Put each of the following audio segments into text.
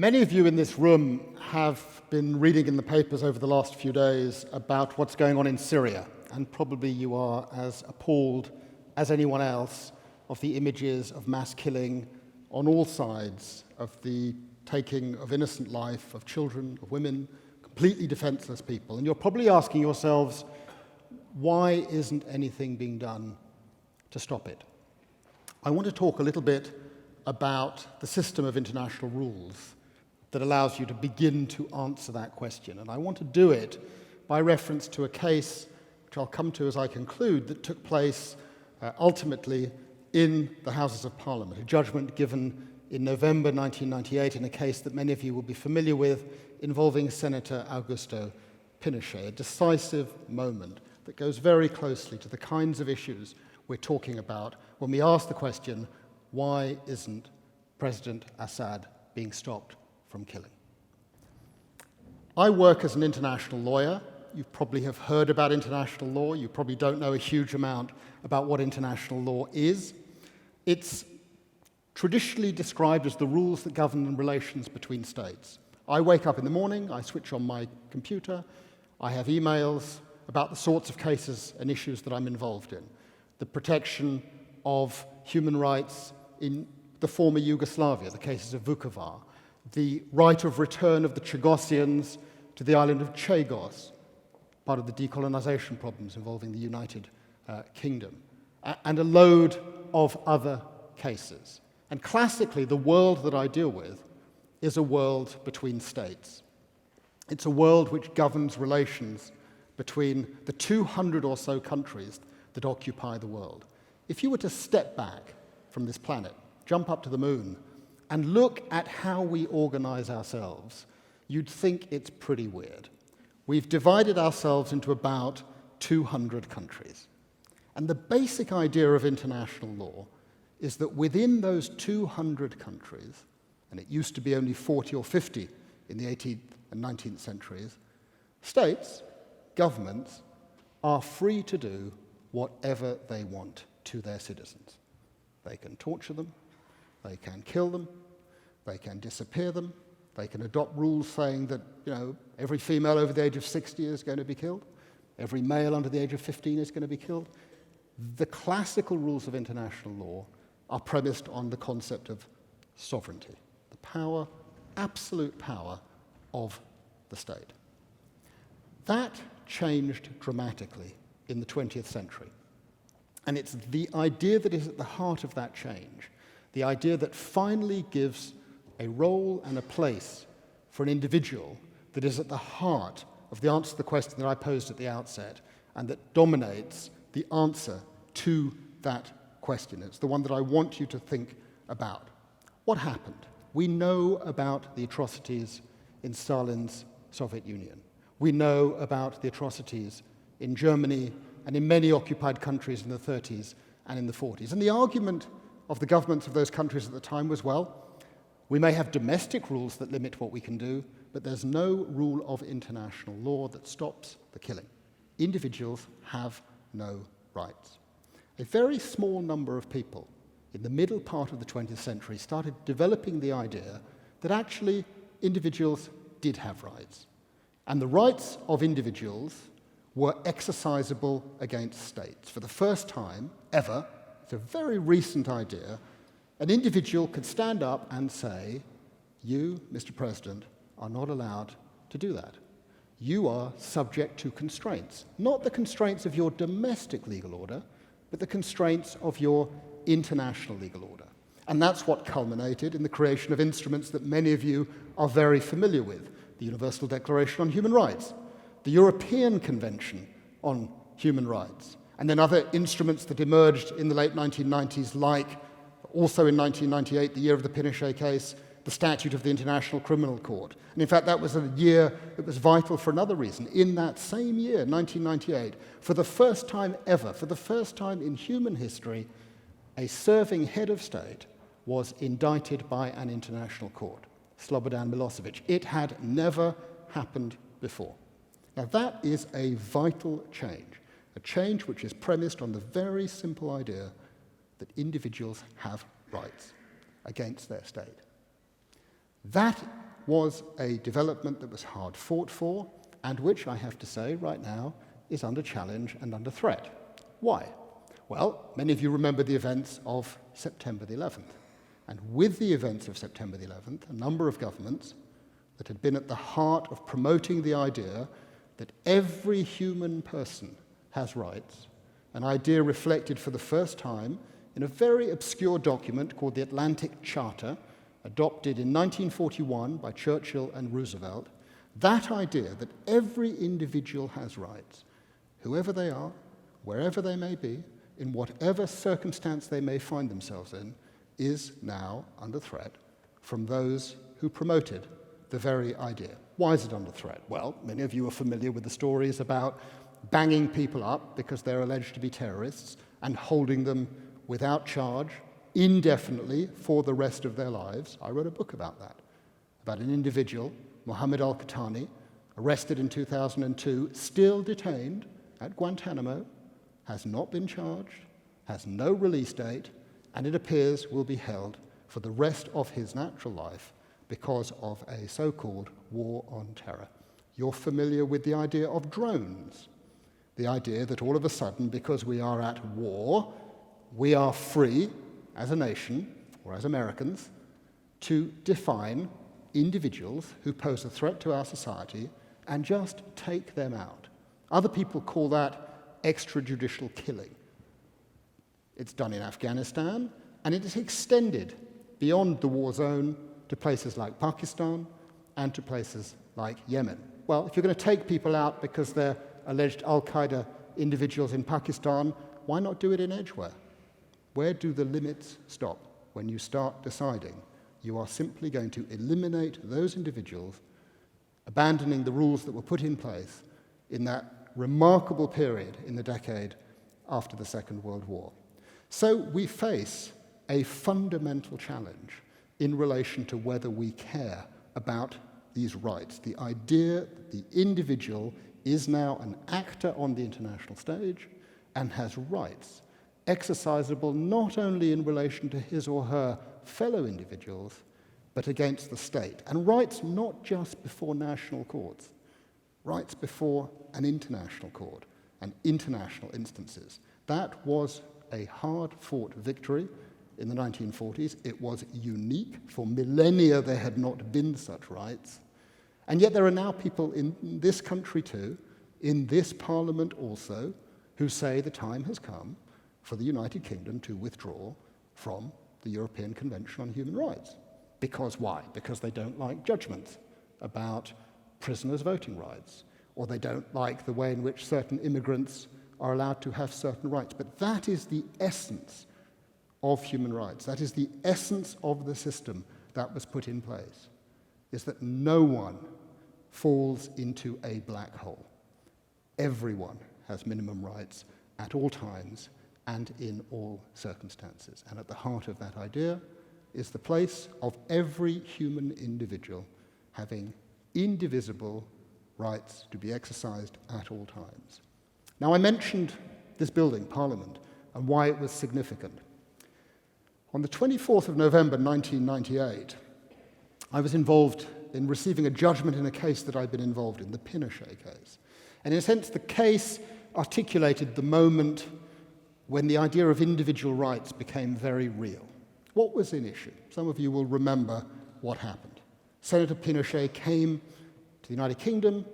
Many of you in this room have been reading in the papers over the last few days about what's going on in Syria, and probably you are as appalled as anyone else of the images of mass killing on all sides, of the taking of innocent life, of children, of women, completely defenseless people. And you're probably asking yourselves, why isn't anything being done to stop it? I want to talk a little bit about the system of international rules that allows you to begin to answer that question. And I want to do it by reference to a case, which I'll come to as I conclude, that took place ultimately in the Houses of Parliament, a judgment given in November 1998 in a case that many of you will be familiar with, involving Senator Augusto Pinochet, a decisive moment that goes very closely to the kinds of issues we're talking about when we ask the question, why isn't President Assad being stopped from killing? I work as an international lawyer. You probably have heard about international law. You probably don't know a huge amount about what international law is. It's traditionally described as the rules that govern relations between states. I wake up in the morning, I switch on my computer, I have emails about the sorts of cases and issues that I'm involved in. The protection of human rights in the former Yugoslavia, the cases of Vukovar, the right of return of the Chagossians to the island of Chagos, part of the decolonization problems involving the United Kingdom, and a load of other cases. And classically, the world that I deal with is a world between states. It's a world which governs relations between the 200 or so countries that occupy the world. If you were to step back from this planet, jump up to the moon, and look at how we organize ourselves, you'd think it's pretty weird. We've divided ourselves into about 200 countries. And the basic idea of international law is that within those 200 countries, and it used to be only 40 or 50 in the 18th and 19th centuries, states, governments, are free to do whatever they want to their citizens. They can torture them, they can kill them, they can disappear them, they can adopt rules saying that, every female over the age of 60 is going to be killed, every male under the age of 15 is going to be killed. The classical rules of international law are premised on the concept of sovereignty, the power, absolute power of the state. That changed dramatically in the 20th century. And it's the idea that is at the heart of that change, the idea that finally gives a role and a place for an individual that is at the heart of the answer to the question that I posed at the outset, and that dominates the answer to that question. It's the one that I want you to think about. What happened? We know about the atrocities in Stalin's Soviet Union. We know about the atrocities in Germany and in many occupied countries in the 30s and in the 40s. And the argument of the governments of those countries at the time was, well, we may have domestic rules that limit what we can do, but there's no rule of international law that stops the killing. Individuals have no rights. A very small number of people in the middle part of the 20th century started developing the idea that actually individuals did have rights. And the rights of individuals were exercisable against states. For the first time ever, it's a very recent idea, an individual could stand up and say, you, Mr. President, are not allowed to do that. You are subject to constraints, not the constraints of your domestic legal order, but the constraints of your international legal order. And that's what culminated in the creation of instruments that many of you are very familiar with: the Universal Declaration on Human Rights, the European Convention on Human Rights, and then other instruments that emerged in the late 1990s, like, also in 1998, the year of the Pinochet case, the Statute of the International Criminal Court. And in fact, that was a year that was vital for another reason. In that same year, 1998, for the first time ever, for the first time in human history, a serving head of state was indicted by an international court, Slobodan Milosevic. It had never happened before. Now that is a vital change which is premised on the very simple idea that individuals have rights against their state. That was a development that was hard fought for, and which, I have to say, right now, is under challenge and under threat. Why? Well, many of you remember the events of September the 11th. And with the events of September the 11th, a number of governments that had been at the heart of promoting the idea that every human person has rights, an idea reflected for the first time in a very obscure document called the Atlantic Charter, adopted in 1941 by Churchill and Roosevelt, that idea that every individual has rights, whoever they are, wherever they may be, in whatever circumstance they may find themselves in, is now under threat from those who promoted the very idea. Why is it under threat? Well, many of you are familiar with the stories about banging people up because they're alleged to be terrorists and holding them without charge indefinitely for the rest of their lives. I wrote a book about that, about an individual, Mohammed al-Qahtani, arrested in 2002, still detained at Guantanamo, has not been charged, has no release date, and it appears will be held for the rest of his natural life because of a so-called war on terror. You're familiar with the idea of drones, the idea that all of a sudden, because we are at war, we are free as a nation, or as Americans, to define individuals who pose a threat to our society and just take them out. Other people call that extrajudicial killing. It's done in Afghanistan, and it is extended beyond the war zone to places like Pakistan and to places like Yemen. Well, if you're going to take people out because they're alleged al-Qaeda individuals in Pakistan, why not do it in Edgware? Where do the limits stop when you start deciding you are simply going to eliminate those individuals, abandoning the rules that were put in place in that remarkable period in the decade after the Second World War? So we face a fundamental challenge in relation to whether we care about these rights. The idea that the individual is now an actor on the international stage and has rights exercisable not only in relation to his or her fellow individuals, but against the state. And rights not just before national courts, rights before an international court and international instances. That was a hard-fought victory in the 1940s. It was unique. For millennia there had not been such rights. And yet there are now people in this country too, in this parliament also, who say the time has come for the United Kingdom to withdraw from the European Convention on Human Rights. Because why? Because they don't like judgments about prisoners' voting rights, or they don't like the way in which certain immigrants are allowed to have certain rights. But that is the essence of human rights. That is the essence of the system that was put in place, is that no one falls into a black hole. Everyone has minimum rights at all times and in all circumstances. And at the heart of that idea is the place of every human individual having indivisible rights to be exercised at all times. Now, I mentioned this building, Parliament, and why it was significant. On the 24th of November 1998, I was involved in receiving a judgment in a case that I'd been involved in, the Pinochet case. And in a sense, the case articulated the moment when the idea of individual rights became very real. What was in issue? Some of you will remember what happened. Senator Pinochet came to the United Kingdom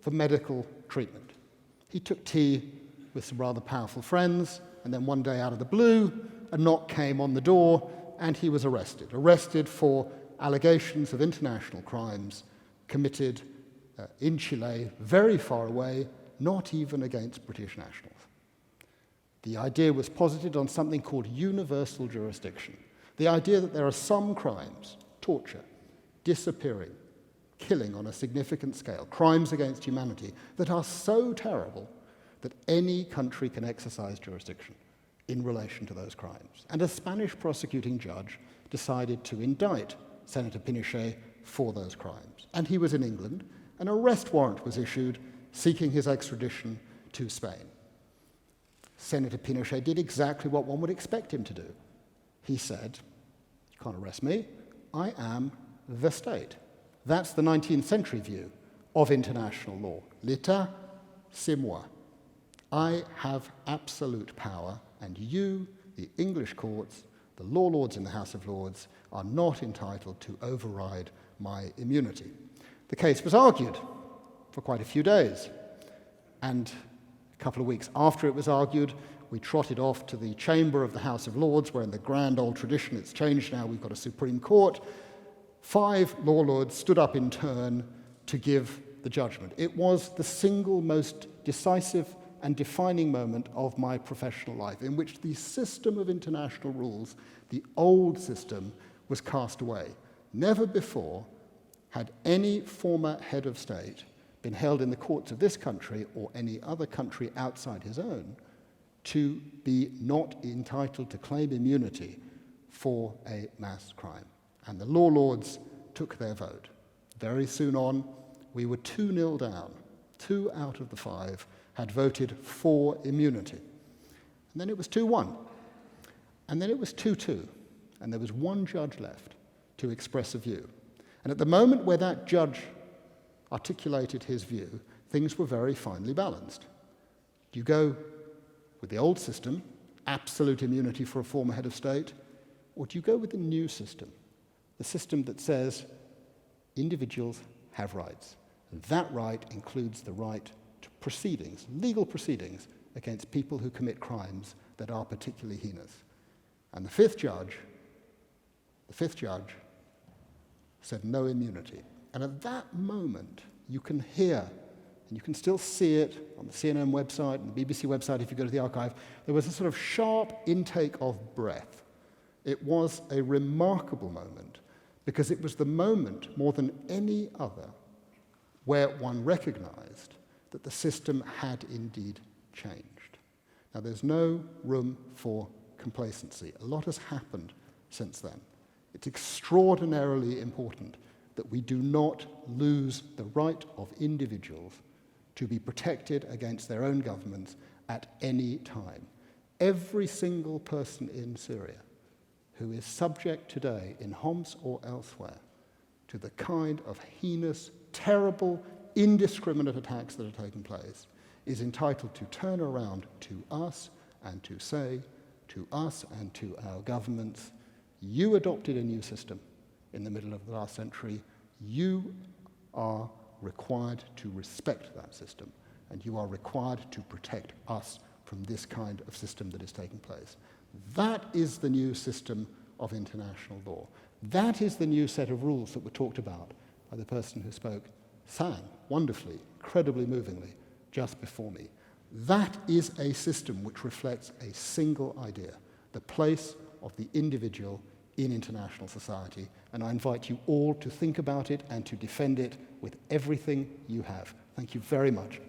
for medical treatment. He took tea with some rather powerful friends, and then one day out of the blue, a knock came on the door, and he was arrested for allegations of international crimes committed in Chile, very far away, not even against British nationals. The idea was posited on something called universal jurisdiction. The idea that there are some crimes, torture, disappearing, killing on a significant scale, crimes against humanity, that are so terrible that any country can exercise jurisdiction in relation to those crimes. And a Spanish prosecuting judge decided to indict Senator Pinochet for those crimes. And he was in England. An arrest warrant was issued seeking his extradition to Spain. Senator Pinochet did exactly what one would expect him to do. He said, "You can't arrest me. I am the state. That's the 19th century view of international law. L'État, c'est moi. I have absolute power, and you, the English courts, the law lords in the House of Lords, are not entitled to override my immunity. The case was argued for quite a few days, and a couple of weeks after it was argued, we trotted off to the chamber of the House of Lords, where in the grand old tradition, it's changed now, we've got a Supreme Court. 5 law lords stood up in turn to give the judgment. It was the single most decisive and defining moment of my professional life, in which the system of international rules, the old system, was cast away. Never before had any former head of state been held in the courts of this country or any other country outside his own to be not entitled to claim immunity for a mass crime. And the law lords took their vote. Very soon on, we were 2-0 down. 2 out of the 5 had voted for immunity. And then it was 2-1. And then it was 2-2. And there was one judge left to express a view. And at the moment where that judge articulated his view, things were very finely balanced. Do you go with the old system, absolute immunity for a former head of state, or do you go with the new system, the system that says individuals have rights? And that right includes the right to proceedings, legal proceedings, against people who commit crimes that are particularly heinous. And the fifth judge said no immunity. And at that moment, you can hear, and you can still see it on the CNN website and the BBC website if you go to the archive, there was a sort of sharp intake of breath. It was a remarkable moment, because it was the moment, more than any other, where one recognized that the system had indeed changed. Now, there's no room for complacency. A lot has happened since then. It's extraordinarily important that we do not lose the right of individuals to be protected against their own governments at any time. Every single person in Syria who is subject today in Homs or elsewhere to the kind of heinous, terrible, indiscriminate attacks that are taking place is entitled to turn around to us and to say to us and to our governments, you adopted a new system in the middle of the last century. You are required to respect that system, and you are required to protect us from this kind of system that is taking place. That is the new system of international law. That is the new set of rules that were talked about by the person who spoke, sang wonderfully, incredibly movingly, just before me. That is a system which reflects a single idea, the place of the individual in international society, and I invite you all to think about it and to defend it with everything you have. Thank you very much.